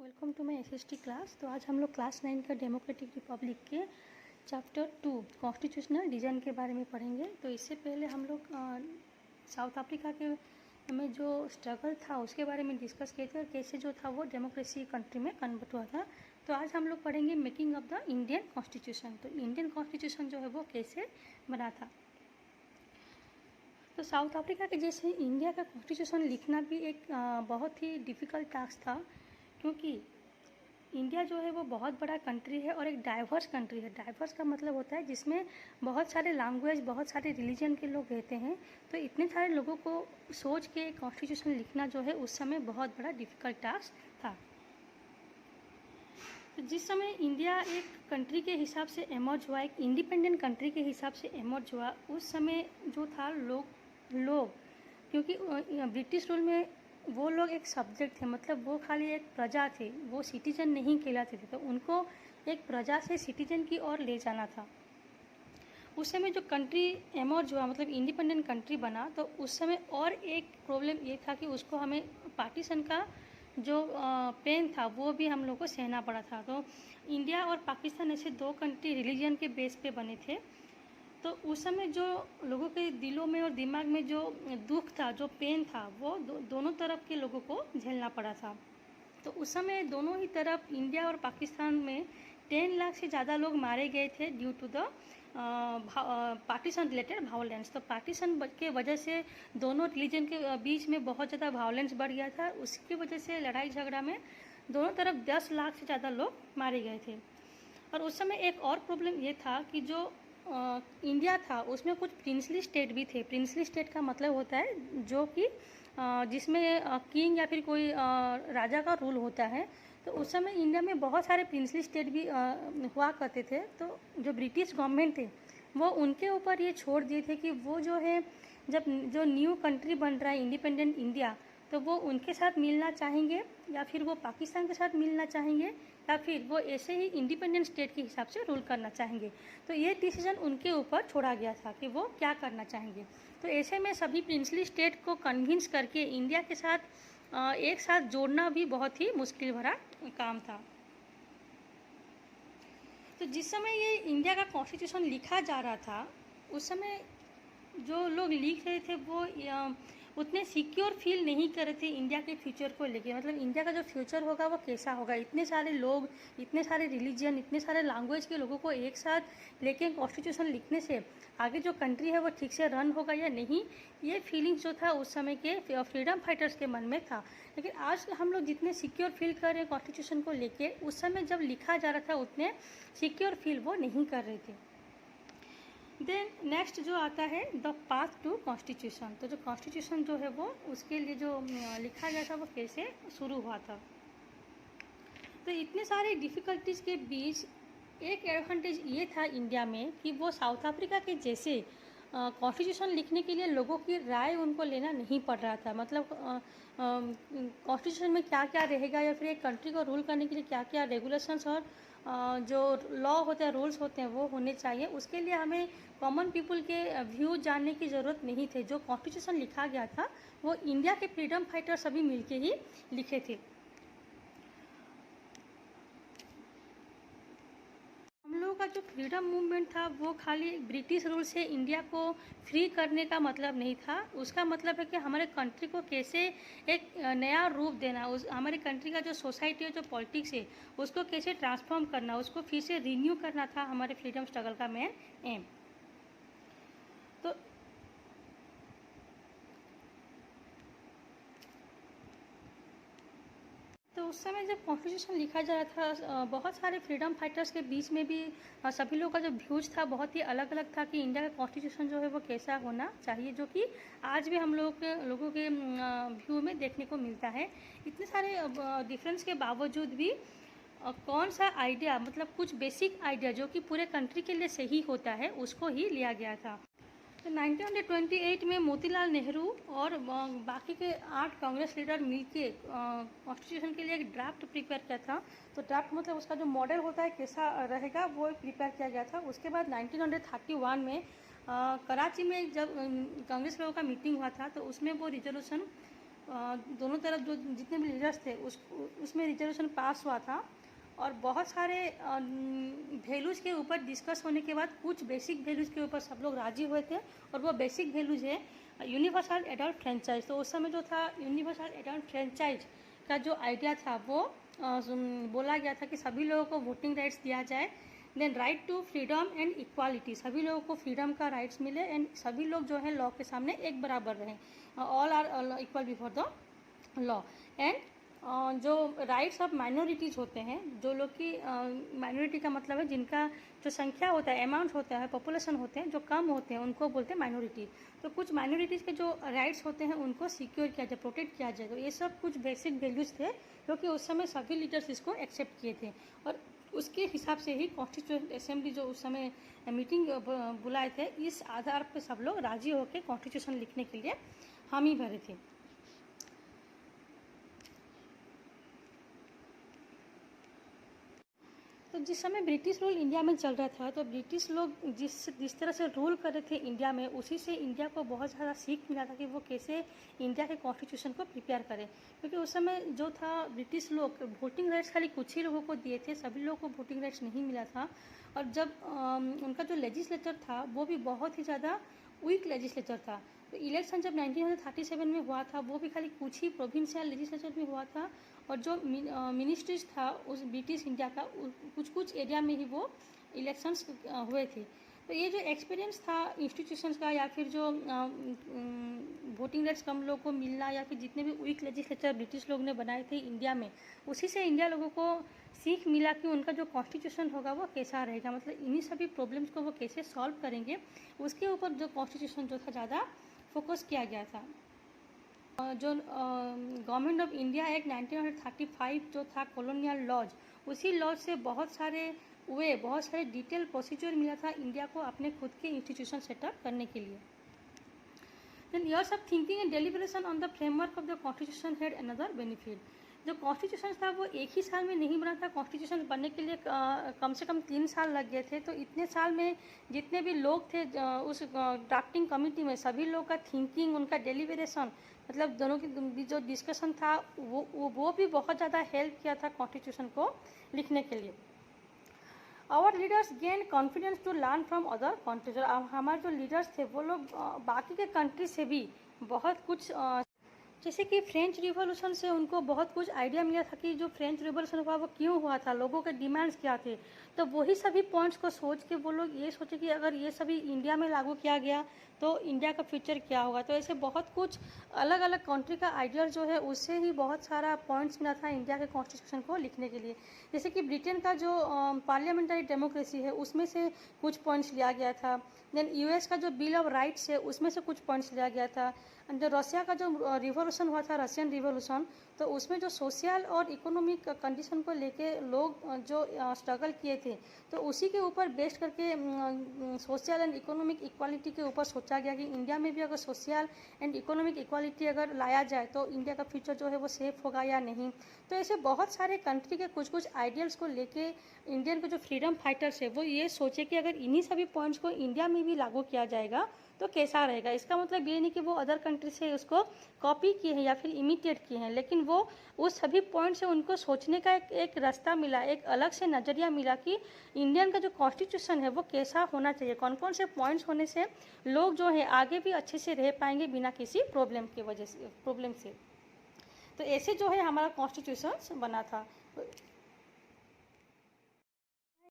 Welcome to my SST class. तो आज हम लोग क्लास 9 का डेमोक्रेटिक रिपब्लिक के चैप्टर 2 कॉन्स्टिट्यूशनल डिज़ाइन के बारे में पढ़ेंगे। तो इससे पहले हम लोग साउथ अफ्रीका के में जो स्ट्रगल था उसके बारे में डिस्कस किए थे और कैसे जो था वो डेमोक्रेसी कंट्री में कन्वर्ट हुआ था। तो आज हम लोग पढ़ेंगे making of the Indian constitution. तो इंडियन कॉन्स्टिट्यूशन जो है वो कैसे बना था। तो साउथ अफ्रीका के जैसे इंडिया का कॉन्स्टिट्यूशन लिखना भी एक बहुत ही डिफ़िकल्ट टास्क था, क्योंकि इंडिया जो है वो बहुत बड़ा कंट्री है और एक डाइवर्स कंट्री है। डाइवर्स का मतलब होता है जिसमें बहुत सारे लैंग्वेज, बहुत सारे रिलीजन के लोग रहते हैं। तो इतने सारे लोगों को सोच के कॉन्स्टिट्यूशन लिखना जो है उस समय बहुत बड़ा डिफ़िकल्ट टास्क था। तो जिस समय इंडिया एक कंट्री के हिसाब से एमर्ज हुआ, एक इंडिपेंडेंट कंट्री के हिसाब से एमर्ज हुआ, उस समय जो था लोग क्योंकि ब्रिटिश रूल में वो लोग एक सब्जेक्ट थे, मतलब वो खाली एक प्रजा थे, वो सिटीजन नहीं कहलाते थे। तो उनको एक प्रजा से सिटीजन की ओर ले जाना था। उस समय जो कंट्री एमर्ज हुआ, मतलब इंडिपेंडेंट कंट्री बना, तो उस समय और एक प्रॉब्लम ये था कि उसको हमें पार्टीशन का जो पेन था वो भी हम लोग को सहना पड़ा था। तो इंडिया और पाकिस्तान ऐसे दो कंट्री रिलीजन के बेस पे बने थे। तो उस समय जो लोगों के दिलों में और दिमाग में जो दुख था, जो पेन था, वो दोनों तरफ के लोगों को झेलना पड़ा था। तो उस समय दोनों ही तरफ, इंडिया और पाकिस्तान में 10 लाख से ज़्यादा लोग मारे गए थे due to the partition related violence. तो पार्टीशन के वजह से दोनों रिलीजन के बीच में बहुत ज़्यादा वायलेंस बढ़ गया था। उसकी वजह से लड़ाई झगड़ा में दोनों तरफ 10 लाख से ज़्यादा लोग मारे गए थे। और उस समय एक और प्रॉब्लम ये था कि जो इंडिया था उसमें कुछ प्रिंसली स्टेट भी थे। प्रिंसली स्टेट का मतलब होता है जो कि जिसमें किंग या फिर कोई राजा का रूल होता है। तो उस समय इंडिया में बहुत सारे प्रिंसली स्टेट भी हुआ करते थे। तो जो ब्रिटिश गवर्नमेंट थे वो उनके ऊपर ये छोड़ दिए थे कि वो जो है, जब जो न्यू कंट्री बन रहा है इंडिपेंडेंट इंडिया, तो वो उनके साथ मिलना चाहेंगे या फिर वो पाकिस्तान के साथ मिलना चाहेंगे या फिर वो ऐसे ही इंडिपेंडेंट स्टेट के हिसाब से रूल करना चाहेंगे। तो ये डिसीजन उनके ऊपर छोड़ा गया था कि वो क्या करना चाहेंगे। तो ऐसे में सभी प्रिंसली स्टेट को कन्विंस करके इंडिया के साथ एक साथ जोड़ना भी बहुत ही मुश्किल भरा काम था। तो जिस समय ये इंडिया का कॉन्स्टिट्यूशन लिखा जा रहा था, उस समय जो लोग लिख रहे थे वो उतने सिक्योर फील नहीं कर रहे थे इंडिया के फ्यूचर को लेके। मतलब इंडिया का जो फ्यूचर होगा वो कैसा होगा, इतने सारे लोग, इतने सारे रिलीजन, इतने सारे लैंग्वेज के लोगों को एक साथ लेके कॉन्स्टिट्यूशन लिखने से आगे जो कंट्री है वो ठीक से रन होगा या नहीं, ये फीलिंग्स जो था उस समय के फ्रीडम फाइटर्स के मन में था। लेकिन आज हम लोग जितने सिक्योर फील कर रहे हैं कॉन्स्टिट्यूशन को लेके, उस समय जब लिखा जा रहा था उतने सिक्योर फील वो नहीं कर रहे थे। देन नेक्स्ट जो आता है द पाथ टू कॉन्स्टिट्यूशन। तो जो कॉन्स्टिट्यूशन जो है वो उसके लिए जो लिखा गया था वो कैसे शुरू हुआ था। तो इतने सारे डिफ़िकल्टीज़ के बीच एक एडवांटेज ये था इंडिया में कि वो साउथ अफ्रीका के जैसे कॉन्स्टिट्यूशन लिखने के लिए लोगों की राय उनको लेना नहीं पड़ रहा था। मतलब कॉन्स्टिट्यूशन में क्या क्या रहेगा या फिर एक कंट्री को रूल करने के लिए क्या क्या रेगुलेशंस और जो लॉ होते हैं, रूल्स होते हैं, वो होने चाहिए। उसके लिए हमें कॉमन पीपल के व्यू जानने की ज़रूरत नहीं थी। जो कॉन्स्टिट्यूशन लिखा गया था वो इंडिया के फ्रीडम फाइटर सभी मिलके ही लिखे थे। हम लोगों का जो फ्रीडम मूवमेंट था वो खाली ब्रिटिश रूल से इंडिया को फ्री करने का मतलब नहीं था। उसका मतलब है कि हमारे कंट्री को कैसे एक नया रूप देना, उस हमारे कंट्री का जो सोसाइटी है, जो पॉलिटिक्स है, उसको कैसे ट्रांसफॉर्म करना, उसको फिर से रिन्यू करना था हमारे फ्रीडम स्ट्रगल का मेन एम। तो उस समय जब कॉन्स्टिट्यूशन लिखा जा रहा था, बहुत सारे फ्रीडम फाइटर्स के बीच में भी सभी लोगों का जो व्यूज था बहुत ही अलग अलग था कि इंडिया का कॉन्स्टिट्यूशन जो है वो कैसा होना चाहिए, जो कि आज भी हम लोगों के व्यू में देखने को मिलता है। इतने सारे डिफरेंस के बावजूद भी कौन सा आइडिया, मतलब कुछ बेसिक आइडिया जो कि पूरे कंट्री के लिए सही होता है, उसको ही लिया गया था। तो 1928 में मोतीलाल नेहरू और बाकी के 8 कांग्रेस लीडर मिलके कॉन्स्टिट्यूशन के लिए एक ड्राफ्ट प्रिपेयर किया था। तो ड्राफ्ट मतलब उसका जो मॉडल होता है कैसा रहेगा वो प्रिपेयर किया गया था। उसके बाद 1931 में कराची में जब कांग्रेस लोगों का मीटिंग हुआ था तो उसमें वो रिजोल्यूशन दोनों तरफ जो जितने भी लीडर्स थे उसमें रिजर्वेशन पास हुआ था। और बहुत सारे वैल्यूज़ के ऊपर डिस्कस होने के बाद कुछ बेसिक वैल्यूज़ के ऊपर सब लोग राजी हुए थे, और वो बेसिक वैल्यूज़ है यूनिवर्सल एडल्ट फ्रेंचाइज। तो उस समय जो था यूनिवर्सल एडल्ट फ्रेंचाइज का जो आइडिया था वो बोला गया था कि सभी लोगों को वोटिंग राइट्स दिया जाए। Then right to freedom and equality, सभी लोगों को फ्रीडम का राइट्स मिले एंड सभी लोग जो है लॉ के सामने एक बराबर रहें, all are equal before the law. And जो राइट्स ऑफ माइनॉरिटीज़ होते हैं, जो लोग की माइनॉरिटी का मतलब है जिनका जो संख्या होता है, अमाउंट होता है, पॉपुलेशन होते हैं जो कम होते हैं, उनको बोलते हैं माइनॉरिटी। तो कुछ माइनॉरिटीज़ के जो राइट्स होते हैं उनको सिक्योर किया जाए, प्रोटेक्ट किया जाए। तो ये सब कुछ बेसिक वैल्यूज़ थे क्योंकि उस समय सभी लीडर्स इसको एक्सेप्ट किए थे, और उसके हिसाब से ही कॉन्स्टिट्यूएंट असेंबली जो उस समय मीटिंग बुलाए थे, इस आधार पर सब लोग राजी होकर कॉन्स्टिट्यूशन लिखने के लिए हामी भरे थे। तो जिस समय ब्रिटिश रूल इंडिया में चल रहा था, तो ब्रिटिश लोग जिस तरह से रूल कर रहे थे इंडिया में, उसी से इंडिया को बहुत ज़्यादा सीख मिला था कि वो कैसे इंडिया के कॉन्स्टिट्यूशन को प्रिपेयर करें। क्योंकि उस समय जो था ब्रिटिश लोग वोटिंग राइट्स खाली कुछ ही लोगों को दिए थे, सभी लोगों को वोटिंग राइट्स नहीं मिला था। और जब उनका जो लेजिस्लेचर था वो भी बहुत ही ज़्यादा वीक लेजिस्लेचर था। तो इलेक्शन जब 1937 में हुआ था वो भी खाली कुछ ही प्रोविंशियल लेजिस्लेचर में हुआ था, और जो मिनिस्ट्रीज था उस ब्रिटिश इंडिया का कुछ एरिया में ही वो इलेक्शंस हुए थे। तो ये जो एक्सपीरियंस था इंस्टीट्यूशंस का, या फिर जो वोटिंग राइट्स कम लोगों को मिलना, या फिर जितने भी वीक लेजिस्लेचर ब्रिटिश लोग ने बनाए थे इंडिया में, उसी से इंडिया लोगों को सीख मिला कि उनका जो कॉन्स्टिट्यूशन होगा वो कैसा रहेगा, मतलब इन्हीं सभी प्रॉब्लम्स को वो कैसे सॉल्व करेंगे, उसके ऊपर जो कॉन्स्टिट्यूशन जो था ज़्यादा फोकस किया गया था। जो गवर्नमेंट ऑफ इंडिया एक्ट 1935 जो था कॉलोनियल लॉज, उसी लॉज से बहुत सारे डिटेल प्रोसीजर मिला था इंडिया को अपने खुद के इंस्टीट्यूशन सेटअप करने के लिए। Then years of thinking and deliberation on the framework of the constitution had another benefit. जो कॉन्स्टिट्यूशन था वो एक ही साल में नहीं बना था, कॉन्स्टिट्यूशन बनने के लिए कम से कम 3 साल लग गए थे। तो इतने साल में जितने भी लोग थे उस ड्राफ्टिंग कमेटी में, सभी लोग का थिंकिंग, उनका डेलिब्रेशन, मतलब दोनों की जो डिस्कशन था वो भी बहुत ज़्यादा हेल्प किया था कॉन्स्टिट्यूशन को लिखने के लिए। Our leaders gain confidence to learn from other countries. हमारे जो लीडर्स थे वो लोग बाकी के कंट्री से भी बहुत कुछ, जैसे कि फ्रेंच रिवॉल्यूशन से उनको बहुत कुछ आइडिया मिला था कि जो फ्रेंच रिवॉल्यूशन हुआ वो क्यों हुआ था, लोगों के डिमांड्स क्या थे। तो वही सभी पॉइंट्स को सोच के वो लोग ये सोचे कि अगर ये सभी इंडिया में लागू किया गया तो इंडिया का फ्यूचर क्या होगा। तो ऐसे बहुत कुछ अलग अलग कंट्री का आइडिया जो है उससे ही बहुत सारा पॉइंट्स मिला था इंडिया के कॉन्स्टिट्यूशन को लिखने के लिए। जैसे कि ब्रिटेन का जो पार्लियामेंट्री डेमोक्रेसी है उसमें से कुछ पॉइंट्स लिया गया था। देन यूएस का जो बिल ऑफ राइट्स है उसमें से कुछ पॉइंट्स लिया गया था। जो रशिया का जो रिवॉल्यूशन हुआ था, रशियन रिवॉल्यूशन, तो उसमें जो सोशल और इकोनॉमिक कंडीशन को लेके लोग जो स्ट्रगल किए थे, तो उसी के ऊपर बेस्ड करके सोशल एंड इकोनॉमिक इक्वालिटी के ऊपर सोचा गया कि इंडिया में भी अगर सोशल एंड इकोनॉमिक इक्वालिटी अगर लाया जाए तो इंडिया का फ्यूचर जो है वो सेफ होगा या नहीं। तो ऐसे बहुत सारे कंट्री के कुछ आइडियल्स को लेके इंडियन के जो फ्रीडम फाइटर्स है वो ये सोचे कि अगर इन्हीं सभी पॉइंट्स को इंडिया में भी लागू किया जाएगा तो कैसा रहेगा। इसका मतलब ये नहीं कि वो अदर कंट्री से उसको कॉपी किए हैं या फिर इमिटेट किए हैं, लेकिन वो उस सभी पॉइंट से उनको सोचने का एक रास्ता मिला, एक अलग से नज़रिया मिला कि इंडियन का जो कॉन्स्टिट्यूशन है वो कैसा होना चाहिए, कौन कौन से पॉइंट्स होने से लोग जो है आगे भी अच्छे से रह पाएंगे बिना किसी प्रॉब्लम से। तो ऐसे जो है हमारा कॉन्स्टिट्यूशन बना था।